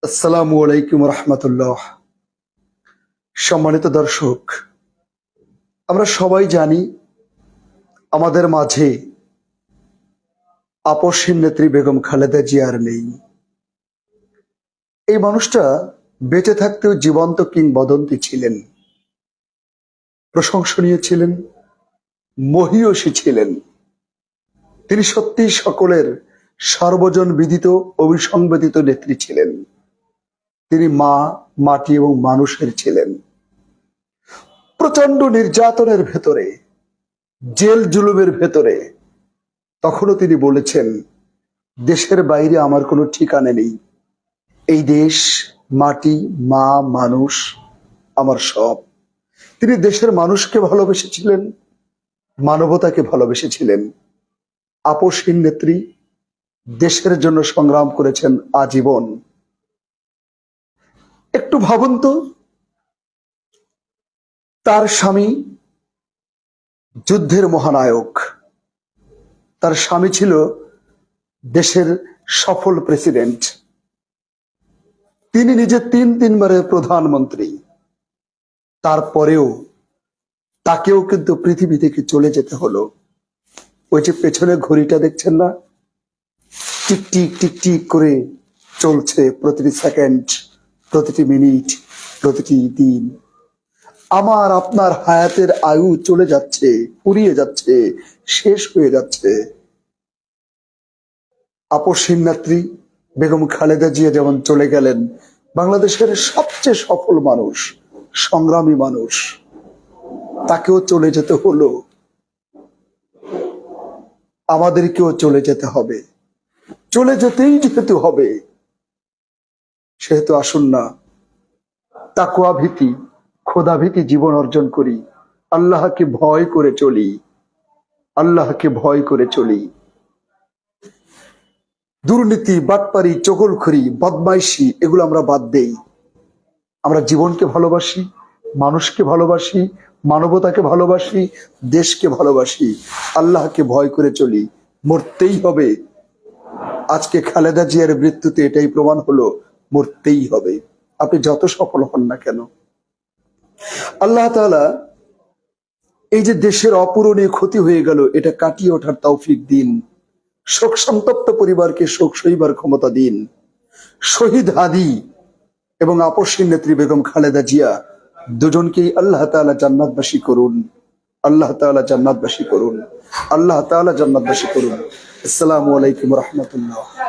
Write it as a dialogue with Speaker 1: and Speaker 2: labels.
Speaker 1: আসসালামু আলাইকুম রহমতুল্লাহ। সম্মানিত দর্শক, আমরা সবাই জানি আমাদের মাঝে আপসহীন নেত্রী বেগম খালেদা জিয়া আর নেই। এই মানুষটা বেঁচে থাকতেও জীবন্ত কিংবদন্তি ছিলেন, প্রশংসনীয় ছিলেন, মহীয়সী ছিলেন। তিনি সত্যি সকলের সর্বজন বিদিত অবিসংবাদিত নেত্রী ছিলেন। তিনি মা, মাটি এবং মানুষের ছিলেন। প্রচন্ড নির্যাতনের ভেতরে, জেল জুলুমের ভেতরে তখনও তিনি বলেছেন, দেশের বাইরে আমার কোনো ঠিকানা নেই, এই দেশ, মাটি, মা, মানুষ আমার সব। তিনি দেশের মানুষকে ভালোবেসেছিলেন, মানবতাকে ভালোবেসেছিলেন। আপসহীন নেত্রী, দেশের জন্য সংগ্রাম করেছেন আজীবন। একটু ভাবুন তো, তার স্বামী যুদ্ধের মহানায়ক, তার স্বামী ছিল দেশের সফল প্রেসিডেন্ট, তিনি নিজে তিনবারের প্রধানমন্ত্রী। তারপরেও তাকেও কিন্তু পৃথিবী থেকে চলে যেতে হলো। ওই যে পেছনে ঘড়িটা দেখছেন না, টিকটিক টিকটিক করে চলছে, প্রতিটি সেকেন্ড, প্রতিটি মিনিট, প্রতিটি দিন। আমার আপনার হায়াতের আয়ু চলে যাচ্ছে, ফুরিয়ে যাচ্ছে, শেষ হয়ে যাচ্ছে। আপসহীন নেত্রী বেগম খালেদা জিয়া যেমন চলে গেলেন, বাংলাদেশের সবচেয়ে সফল মানুষ, সংগ্রামী মানুষ, তাকেও চলে যেতে হলো। আমাদেরকেও চলে যেতে হবে, চলে যেতেই যেতে হবে। সেহেতু আসুন না তাকওয়া ভীতি, খোদা ভীতি জীবন অর্জন করি, আল্লাহকে ভয় করে চলি, আল্লাহকে ভয় করে চলি। দুর্নীতি, বাটপারি, চগলখড়ি, বদমাইশি এগুলো আমরা বাদ দেই। আমরা জীবনকে ভালোবাসি, মানুষকে ভালোবাসি, মানবতাকে ভালোবাসি, দেশকে ভালোবাসি, আল্লাহকে ভয় করে চলি। মরতেই হবে। আজকে খালেদা জিয়ার মৃত্যুতে এটাই প্রমাণ হলো, মরতেই হবে। আপনি যত সফল হন না কেন, আল্লাহ তাআলা এই যে দেশের অপূরণীয় ক্ষতি হয়ে গেল, এটা কাটিয়ে ওঠার তৌফিক দিন। শোক সন্তপ্ত পরিবারকে শোক সইবার ক্ষমতা দিন। শহীদ হাদি এবং আপসহীন নেত্রী বেগম খালেদা জিয়া দুজনকেই আল্লাহ তাআলা জান্নাতবাসী করুন, আল্লাহ তাআলা জান্নাতবাসী করুন, আল্লাহ তাআলা জান্নাতবাসী করুন। আসসালামু আলাইকুম রহমতুল্লাহ।